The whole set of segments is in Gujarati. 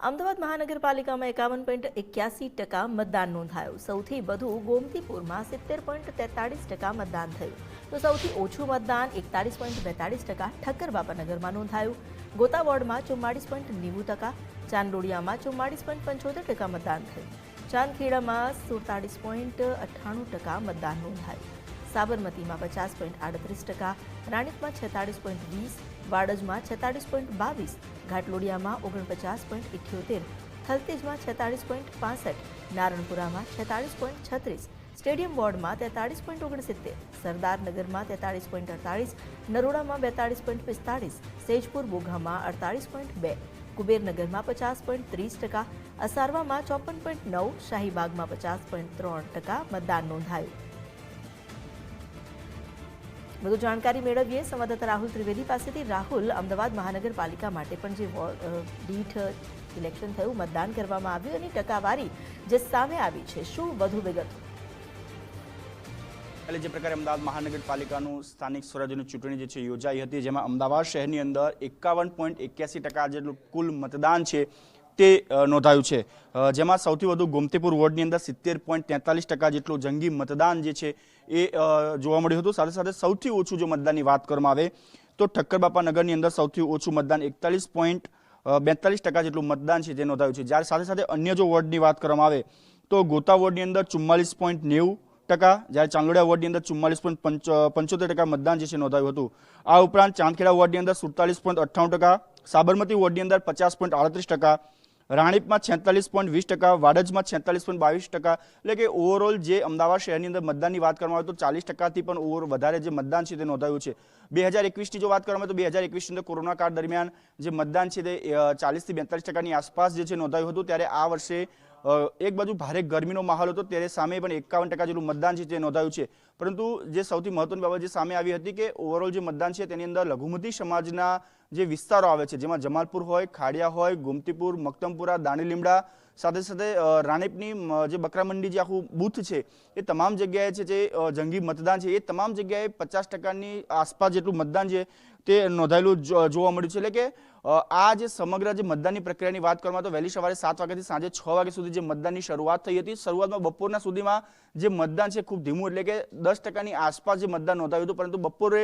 અમદાવાદ મહાનગરપાલિકામાં 51.81% મતદાન નોંધાયું। સૌથી વધુ ગોમતીપુરમાં 70.43% મતદાન થયું, તો સૌથી ઓછું મતદાન 41.42% ઠક્કરબાપાનગરમાં નોંધાયું। ગોતા વોર્ડમાં 44.90%, ચાંદલોડિયામાં 44.75% મતદાન થયું, ચાંદખેડામાં 47.98% મતદાન નોંધાયું, સાબરમતીમાં 50.38%, રાણીપમાં 46.20%, વાડજમાં 46.22%, ઘાટલોડિયામાં 49.78%, થલતેજમાં 46.65%, નારણપુરામાં 46.36%, સ્ટેડિયમ વોર્ડમાં 43.69%, સરદારનગરમાં 43.48%, નરોડામાં 42.45%, સેજપુર બોઘામાં 48.2%, કુબેરનગરમાં 50.30%, અસારવામાં 54.9%, શાહીબાગમાં 50.3% મતદાન નોંધાયું। વધુ જાણકારી મેળવીએ સંવાદદાતા રાહુલ ત્રિવેદી પાસેથી। રાહુલ, અમદાવાદ મહાનગરપાલિકા માટે પણ જે દીઠ ઇલેક્શન થયું, મતદાન કરવામાં આવ્યું અને ટકાવારી જે સામે આવી છે, શું વધુ વિગતો? જે પ્રકારે અમદાવાદ મહાનગરપાલિકાનું સ્થાનિક સ્વરાજ્યની ચૂંટણી જે છે યોજાઈ હતી, જેમાં અમદાવાદ શહેરની અંદર 51.81% જેટલું કુલ મતદાન છે તે નોંધાયું છે, જેમાં સૌથી વધુ ગોમતીપુર વોર્ડની અંદર 70.43% જેટલું જંગી મતદાન જે છે એ જોવા મળ્યું હતું। સાથે સાથે સૌથી ઓછું જો મતદાનની વાત કરવામાં આવે તો ઠક્કરબાપા નગરની અંદર સૌથી ઓછું મતદાન 41.42% જેટલું મતદાન છે તે નોંધાયું છે। જ્યારે સાથે સાથે અન્ય જો વોર્ડની વાત કરવામાં આવે તો ગોતા વોર્ડની અંદર 44.90%, જ્યારે ચાંદલોડિયા વોર્ડની અંદર 44.75% મતદાન જે છે નોંધાયું હતું। આ ઉપરાંત ચાંદખેડા વોર્ડની અંદર 47.98%, સાબરમતી વોર્ડની અંદર 50.38%, રાણીપમાં 46.20%, વાડજમાં 46.22%, એટલે કે ઓવરઓલ જે અમદાવાદ શહેરની અંદર મતદાનની વાત કરવામાં આવે તો 40%થી પણ વધારે જે મતદાન છે તે નોંધાયું છે। 2021ની જો વાત કરવામાં આવે તો 2021ની અંદર કોરોના કાળ દરમિયાન જે મતદાન છે તે 40થી 42%ની આસપાસ જે છે નોંધાયું હતું, ત્યારે આ વર્ષે એક બાજુ ભારે ગરમીનો માહોલ હતો, ત્યારે સામે પણ 51% જેટલું મતદાન છે તે નોંધાયું છે। પરંતુ જે સૌથી મહત્વની બાબત જે સામે આવી હતી કે ઓવરઓલ જે મતદાન છે તેની અંદર લઘુમતી સમાજના જે વિસ્તારો આવે છે, જેમાં જમાલપુર હોય, ખાડિયા હોય, ગોમતીપુર, મક્તમપુરા, દાણીલીમડા, સાથે સાથે રાણીપની જે બકરામંડી જે આખું બૂથ છે એ તમામ જગ્યાએ છે જે જંગી મતદાન છે એ તમામ જગ્યાએ 50%ની આસપાસ જેટલું મતદાન છે તે નોંધાયેલું જોવા મળ્યું છે। એટલે કે આ જે સમગ્ર જે મતદાનની પ્રક્રિયાની વાત કરવામાં તો વહેલી સવારે 7 વાગ્યાથી સાંજે 6 વાગ્યા સુધી જે મતદાનની શરૂઆત થઈ હતી। શરૂઆતમાં બપોરના સુધીમાં જે મતદાન છે ખૂબ ધીમું, એટલે કે 10%ની આસપાસ જે મતદાન નોંધાયું હતું, પરંતુ બપોરે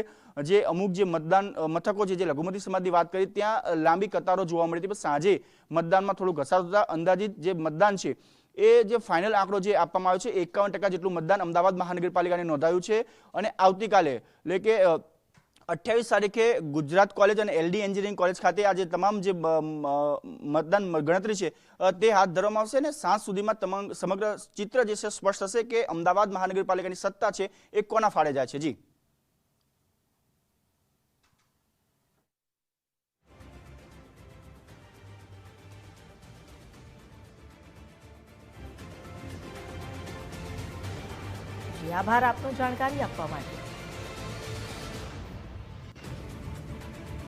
જે અમુક જે મતદાન મથકો છે, જે લઘુમતી સમાજની વાત કરી, ત્યાં લાંબી કતારો જોવા મળી હતી, પણ સાંજે મતદાનમાં થોડું ઘસારો થતા અંદાજિત જે મતદાન છે એ જે ફાઇનલ આંકડો જે આપવામાં આવ્યો છે 51% જેટલું મતદાન અમદાવાદ મહાનગરપાલિકાને નોંધાયું છે। અને આવતીકાલે એટલે કે 28 તારીખે ગુજરાત કોલેજ અને એલડી એન્જિનિયરિંગ કોલેજ ખાતે આજે તમામ જે મતદાન ગણતરી છે તે હાથ ધરવામાં આવશે અને સાંજ સુધીમાં સમગ્ર ચિત્ર જે છે સ્પષ્ટ થશે કે અમદાવાદ મહાનગરપાલિકાની સત્તા છે એ કોના ફાળે જાય છે। જી આભાર આપનો જાણકારી આપવા માટે।